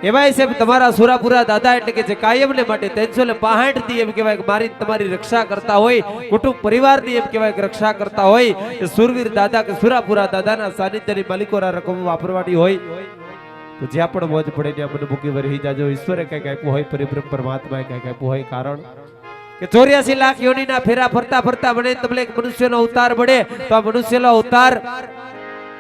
એવાય છે તમારા સુરાપુરા દાદા એટલે કે જે કાયમને માટે 365 દી એમ કહેવાય કે મારી તમારી રક્ષા કરતા હોય, કુટુંબ પરિવારની એમ કહેવાય કે રક્ષા કરતા હોય, કે સુરવીર દાદા કે સુરાપુરા દાદાના સાનિધ્યની માલિકોના રકમ વાપરવાની હોય તો જ્યાં પણ મોજ પડે ત્યાં મને મૂકી વરહી જાજો. ઈશ્વરે કઈક આપ્યું હોય, પરિબ્રહ્મ પરમાત્માએ કઈક આપ્યું હોય, કારણ કે 84 લાખ યોનીના ફેરા ફરતા ફરતા મને તમને એક મનુષ્યનો અવતાર મળે તો આ મનુષ્યનો અવતાર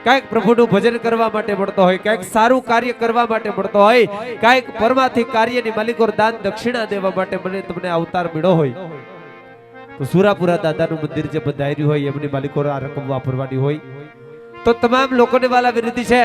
કઈક પ્રભુનું ભજન કરવા માટે મળતો હોય, કઈક સારું કાર્ય કરવા માટે મળતો હોય, કઈક પરમાર્થિક કાર્યની માલિકો દાન દક્ષિણા દેવા માટે મને તમને અવતાર મળ્યો હોય તો સુરાપુરા દાદાનું મંદિર જે બંધાયેલું હોય એમની માલિકો આ રકમ વાપરવાની હોય તો તમામ લોકોને વાલા વિનંતી છે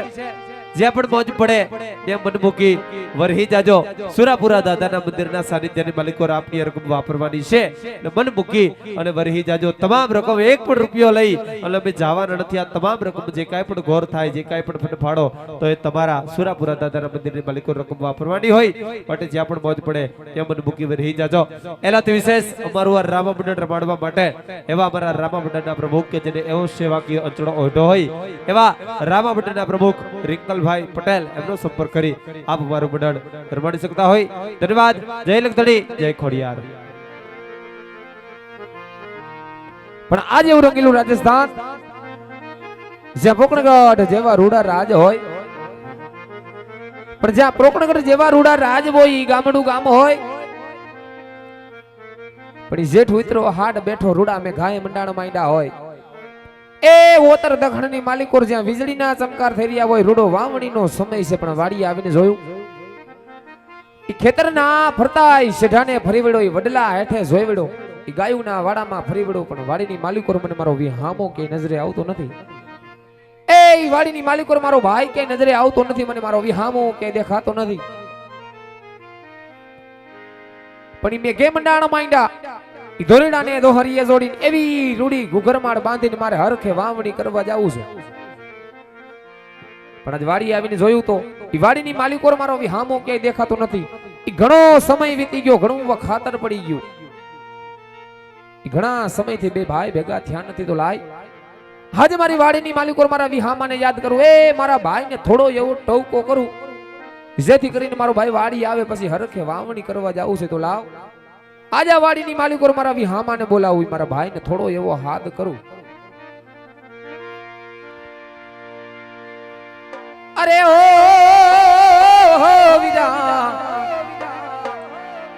જ્યાં પણ મોજ પડે ત્યાં મન મૂકી વરહી જાજો. સુરાપુરા દાદાના મંદિરના સાનિધ્યની માલિકો આપની રકમ વાપરવાની છે એટલે મન મૂકી અને વરહી જાજો. તમામ રકમ 1 પણ રૂપિયો લઈ અને અમે જવાના નથી. આ તમામ રકમ જે કાંઈ પણ ઘોર થાય, જે કાંઈ પણ ફાળો તો એ તમારા સુરાપુરા દાદાના મંદિરની માલિકો રકમ વાપરવાની હોય માટે જ્યાં પણ મોજ પડે ત્યાં મન મૂકી વરહી જાજો. એનાથી વિશેષ અમારું આ રામા મંડળ રમાડવા માટે એવા અમારા રામા મંડળના પ્રમુખ કે જેને એવો સેવાકીય અંચળો ઓઢો હોય એવા રામા મંડળના પ્રમુખ રિંકલભાઈ પટેલ એમનો સંપર્ક કરી આપ અમારું મંડળ રમાડી શકતા હોય. ધન્યવાદ. જય લખતડી, જય ખોડિયાર. પણ આજે એવું રંગીલું રાજસ્થાન જ્યાં પોકણગઢ જેવા રૂડા રાજ હોય, પણ જ્યાં પોકણગઢ જેવા રૂડા રાજ હોય ઈ ગામડું ગામ હોય, પણ ઈ જેઠ ઉતરો હાડ બેઠો રૂડા મે ગાય મંડાણ માંડ્યા હોય. એ ઓતર દખણની માલિકોર જ્યાં વીજળીના ચમકાર થઈ રહ્યા હોય, રૂડો વાવણીનો સમય છે પણ વાડી આવીને જોયું ઈ ખેતરના ફરતા ઈ શેઢાને ફરી વળ્યો, ઈ વડલા હેઠે જોઈ વળ્યો, ઈ ગાયુના વાડામાં ફરી વળ્યો, પણ વાડીની માલિકોર મને મારો વિહામો કે નજરે આવતો નથી. એ ઈ વાડીની માલિકોર મારો ભાઈ કે નજરે આવતો નથી, મને મારો વિહામો કે દેખાતો નથી. પણ ઈ મે ગે મંડાણ માંડ્યા ઈ દોરડાને દોહરીએ જોડીને એવી રૂડી ગુગરમાળ બાંધીને મારે હરખે વાવણી કરવા જાવું છે. પણ આજ વાડી આવીને જોયું તો ઈ વાડીની માલિકોર મારો વિહામો ક્યાંય દેખાતો નથી. ઈ ઘણો સમય વીતી ગયો, ઘણું ખાતર પડી ગયું. ઈ ઘણા સમયથી બે ભાઈ ભેગા થયા નથી તો લાય આજે મારી વાડીની માલિકોર મારા વિહામાને યાદ કરું, એ મારા ભાઈને થોડો એવો ટવકો કરું જેથી કરીને મારો ભાઈ વાડી આવે પછી હરખે વાવણી કરવા જાવું છે. તો લાવ આજે વાડીની માલિકોર મારા વિહામાને બોલાવું, મારા ભાઈને થોડો એવો હાથ કરું. અરે હો વિરા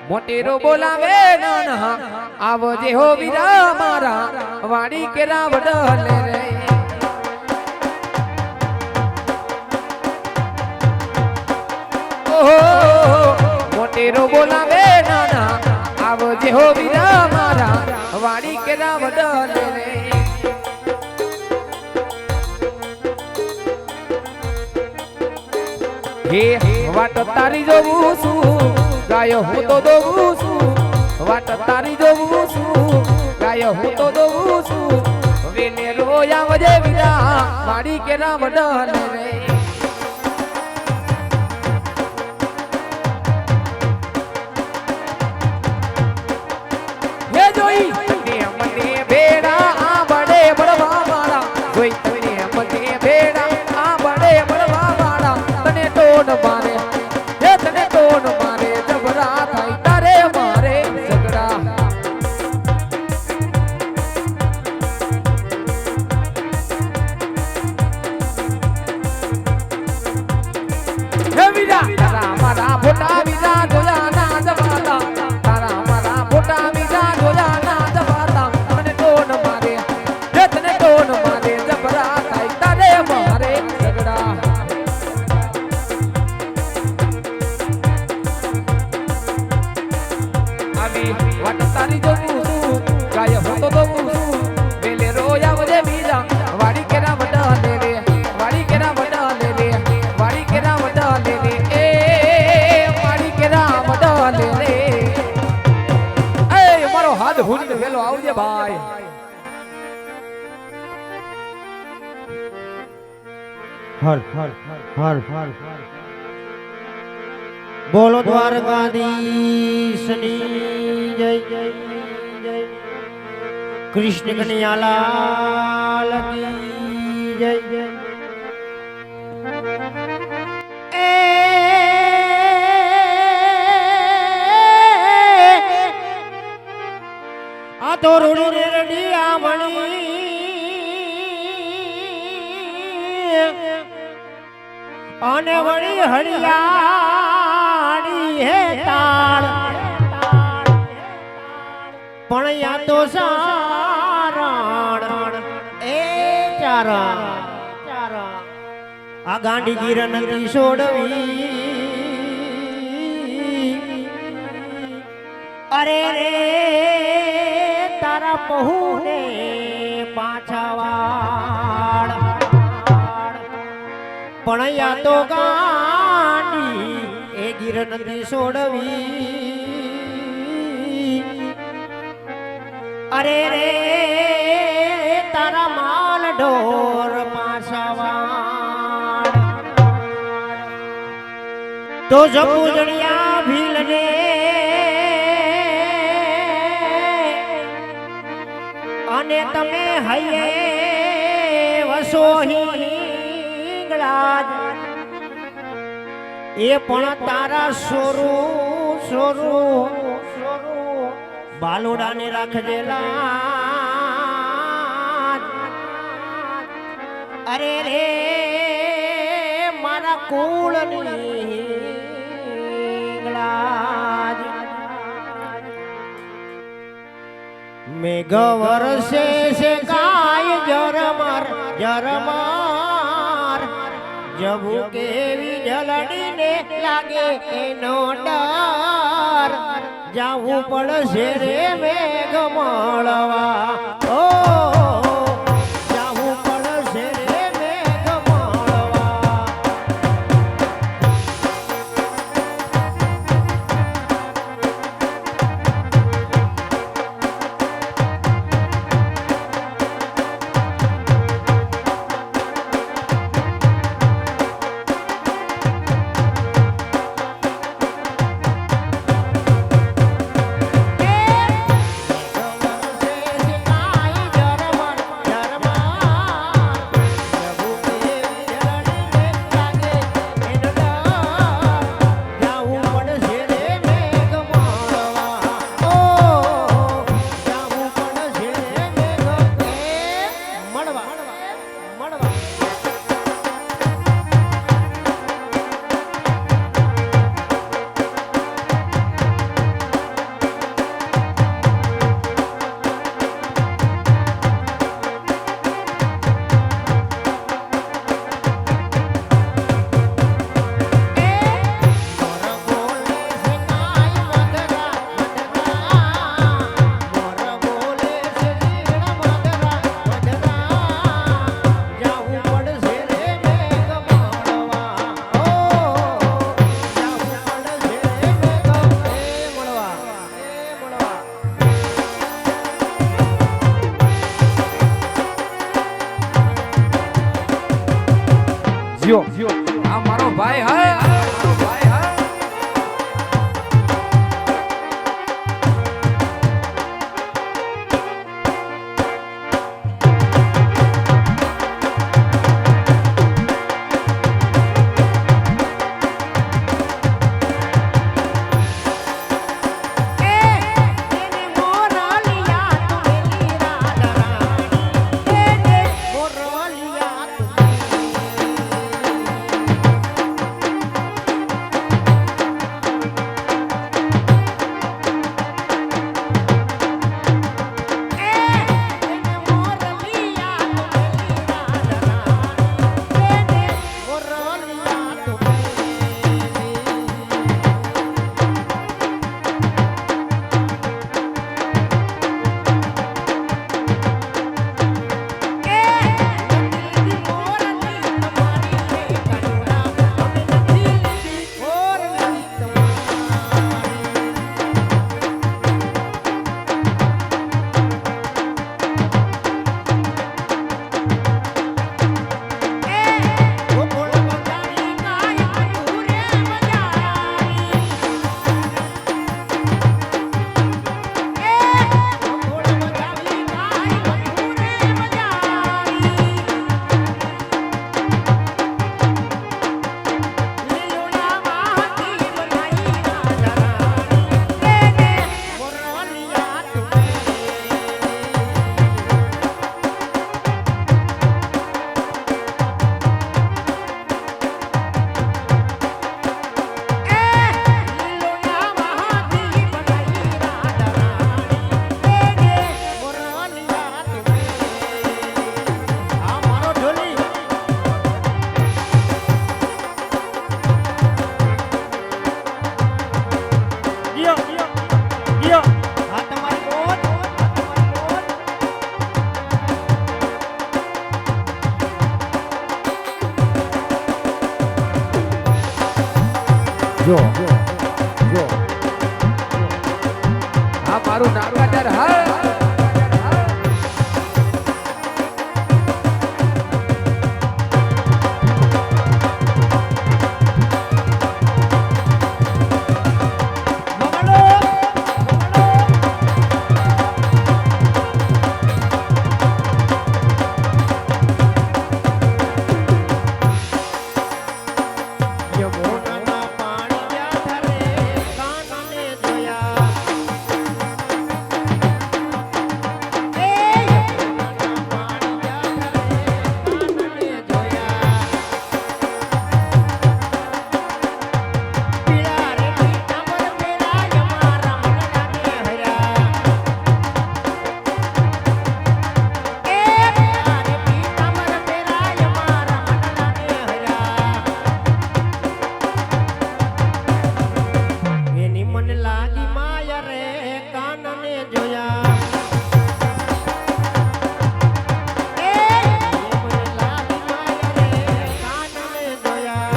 મોટેરો બોલાવે નાના આવજે હો વિરા મારા વાડી કેરા વડલે રે. ઓહો મોટેરો બોલાવે નાના આવજે હો વિરા મારા વાડી કેરા વડલે રે. હે વાટ તારી જોવું છું, ગાયો હું તો દોવું છું, વાટ તારી જોવું છું, ગાયો હું તો દોવું છું, વેને રોયા વજે વિરા વાડી કેરા વડલે રે. હે જોઈ મને ભેડા આ બડે બળવા મારા, જોઈ તને મને ભેડા આ બડે બળવા મારા, તને ટોન મારે હે તને ટોન મારે જબરા થાય તારે મારે ઝગડા. હે વીરા તારા મારા ફોટા વીરા જોયા ના જવાતા, તારા મારા ફોટા વીરા જોયા ના જવાતા, તને ટોન મારે હે તને ટોન મારે જબરા થાય તારે મારે ઝગડા. વાટ તારી જોવું છું, ગાય હું તો દોવું છું, વેલે રોયા વજે બીજા વાડી કેરા વડલે રે, વાડી કેરા વડલે રે, વાડી કેરા વડલે રે, એ વાડી કેરા વડલે રે. એ મારો હાથ હુંડીને વેલો આવજે ભાઈ. હર હર હર હર બોલો દ્વારકાધીશની જય જય જય, કૃષ્ણ કનૈયાલાલ કી જય જય. એ તો રૂડી રે રડિયા મણી અને વળી હરિયાળી હે તાળ પણ યા તો સારણ એ ચારણ આ ગાંડી ગીર નથી છોડવી અરે રે તારા પહુને પાછા વાળ પણ યા તો ગાંડી એ ગીર નથી છોડવી અરે રે તારા માલ ઢોર પાછા વાળ તો જપુજણિયા ભીલને અને તમે હૈયે વસો હિંગળાજ એ પણ તારા સોરું બાલોડાને રાખજેલા અરે રે મારા કુળની હિંગળાજ મેઘ વરસે છે કાય જરમાર જબુ કેવી જલડીને લાગે એનો ડર જાવું પડશે રે મેઘ મળવા ઓ જાવું પડશે રે મેઘ મળવા આ મારો ભાઈ હા મારો ભાઈ હા મોરલિયા જો જો આ મારું નાકાદાર હા યમુનાના પાણી ધરે કાનને જોયા એ યમુનાના પાણી ધરે કાનને જોયા પીળા રે પીતાંબર પેરા યમારા મનડાને હર્યા એ પીળા રે પીતાંબર પેરા યમારા મનડાને હર્યા એની મને લાગી માયા રે કાનને જોયા એ એની મને લાગી માયા રે કાનને જોયા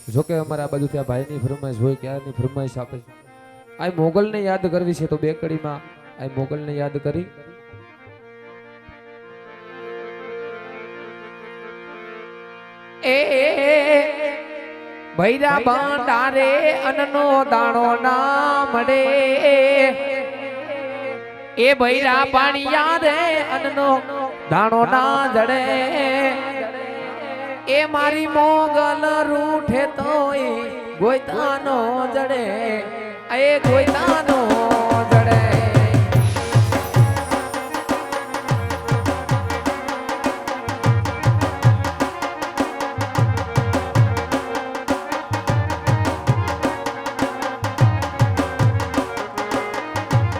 જોકે અમારા આ બાજુથી આ ભાઈની ફરમાઈશ હોય ક્યારની ફરમાઈશ આપે છે આ મોગલને યાદ કરવી છે તો બે કડીમાં આ મોગલને યાદ કરી એ ભૈરા બાંડારે અનનો દાણો ના મળે એ ભૈરા પાણીયા રે અનનો દાણો ના જડે એ મારી મોગલ રૂઠે તોય ગોયતાનો જડે એ ગોયતાનો